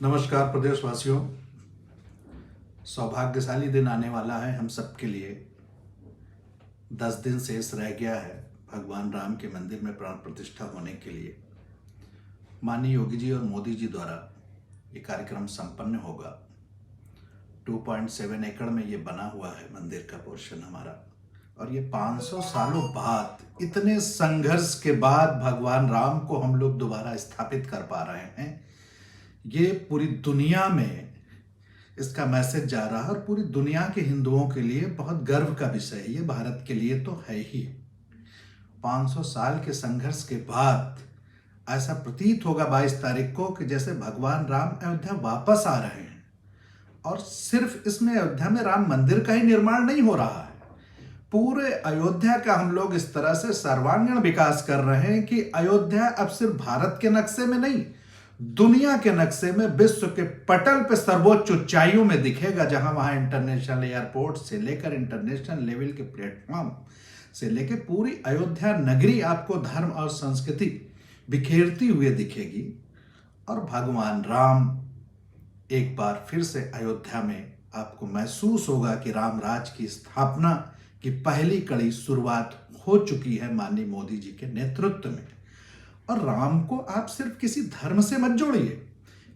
नमस्कार प्रदेशवासियों। सौभाग्यशाली दिन आने वाला है हम सबके लिए। 10 दिन शेष रह गया है भगवान राम के मंदिर में प्राण प्रतिष्ठा होने के लिए। माननीय योगी जी और मोदी जी द्वारा ये कार्यक्रम संपन्न होगा। 2.7 एकड़ में ये बना हुआ है मंदिर का पोर्शन हमारा, और ये 500 सालों बाद, इतने संघर्ष के बाद भगवान राम को हम लोग दोबारा स्थापित कर पा रहे हैं। ये पूरी दुनिया में इसका मैसेज जा रहा है और पूरी दुनिया के हिंदुओं के लिए बहुत गर्व का विषय है। ये भारत के लिए तो है ही। 500 साल के संघर्ष के बाद ऐसा प्रतीत होगा 22 तारीख को कि जैसे भगवान राम अयोध्या वापस आ रहे हैं। और सिर्फ इसमें अयोध्या में राम मंदिर का ही निर्माण नहीं हो रहा है, पूरे अयोध्या का हम लोग इस तरह से सर्वांगीण विकास कर रहे हैं कि अयोध्या अब सिर्फ भारत के नक्शे में नहीं, दुनिया के नक्शे में, विश्व के पटल पे सर्वोच्च ऊंचाइयों में दिखेगा। जहां वहां इंटरनेशनल एयरपोर्ट से लेकर इंटरनेशनल लेवल के प्लेटफॉर्म से लेकर पूरी अयोध्या नगरी आपको धर्म और संस्कृति बिखेरती हुई दिखेगी। और भगवान राम एक बार फिर से अयोध्या में आपको महसूस होगा कि राम राज की स्थापना की पहली कड़ी शुरुआत हो चुकी है माननीय मोदी जी के नेतृत्व में। और राम को आप सिर्फ किसी धर्म से मत जोड़िए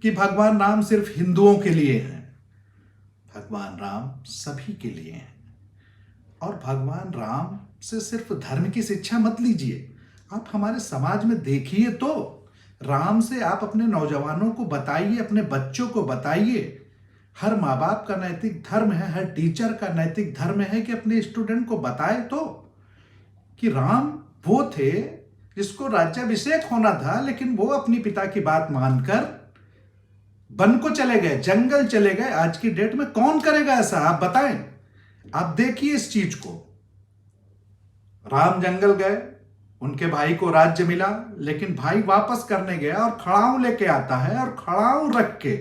कि भगवान राम सिर्फ हिंदुओं के लिए हैं। भगवान राम सभी के लिए हैं। और भगवान राम से सिर्फ धर्म की शिक्षा मत लीजिए, आप हमारे समाज में देखिए तो राम से आप अपने नौजवानों को बताइए, अपने बच्चों को बताइए। हर माँ बाप का नैतिक धर्म है, हर टीचर का नैतिक धर्म है कि अपने स्टूडेंट को बताए तो कि राम वो थे जिसको राज्याभिषेक होना था, लेकिन वो अपनी पिता की बात मानकर वन को चले गए, जंगल चले गए। आज की डेट में कौन करेगा ऐसा, आप बताएं। आप देखिए इस चीज को। राम जंगल गए, उनके भाई को राज्य मिला, लेकिन भाई वापस करने गया और खड़ाऊ लेके आता है और खड़ाऊ रख के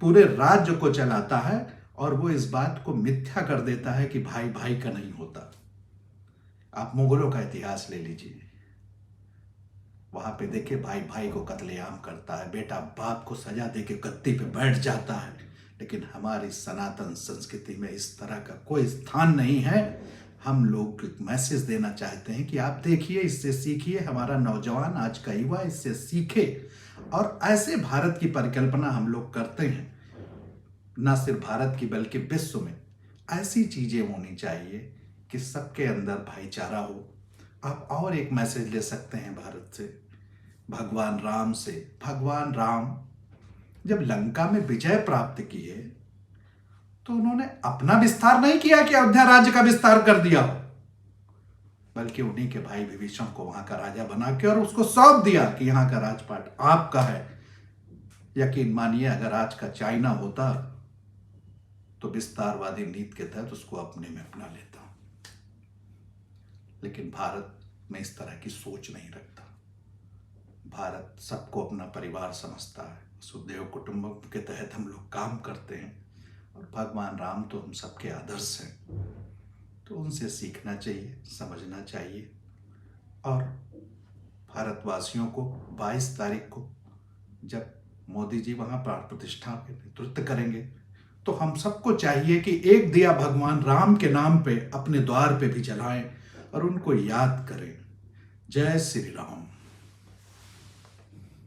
पूरे राज्य को चलाता है। और वो इस बात को मिथ्या कर देता है कि भाई भाई का नहीं होता। आप मुगलों का इतिहास ले लीजिए, वहां पे देखिए भाई भाई को कत्लेआम करता है, बेटा बाप को सजा दे के गद्दी पे बैठ जाता है। लेकिन हमारी सनातन संस्कृति में इस तरह का कोई स्थान नहीं है। हम लोग एक मैसेज देना चाहते हैं कि आप देखिए, इससे सीखिए। हमारा नौजवान आज का युवा इससे सीखे और ऐसे भारत की परिकल्पना हम लोग करते हैं। ना सिर्फ भारत की बल्कि विश्व में ऐसी चीजें होनी चाहिए कि सबके अंदर भाईचारा हो। आप और एक मैसेज ले सकते हैं भारत से, भगवान राम से। भगवान राम जब लंका में विजय प्राप्त किए तो उन्होंने अपना विस्तार नहीं किया कि अयोध्या राज्य का विस्तार कर दिया, बल्कि उन्हीं के भाई विभीषण को वहां का राजा बना के और उसको सौंप दिया कि यहां का राजपाट आपका है। यकीन मानिए, अगर आज का चाइना होता तो विस्तारवादी नीति के तहत उसको अपने में अपना लेता। लेकिन भारत में इस तरह की सोच नहीं रखता। भारत सबको अपना परिवार समझता है। वसुधैव कुटुंबकम के तहत हम लोग काम करते हैं। और भगवान राम तो हम सबके आदर्श हैं, तो उनसे सीखना चाहिए, समझना चाहिए। और भारतवासियों को 22 तारीख को जब मोदी जी वहां प्राण प्रतिष्ठा के नेतृत्व करेंगे तो हम सबको चाहिए कि एक दिया भगवान राम के नाम पे अपने द्वार पे भी जलाएं और उनको याद करें। जय श्री राम।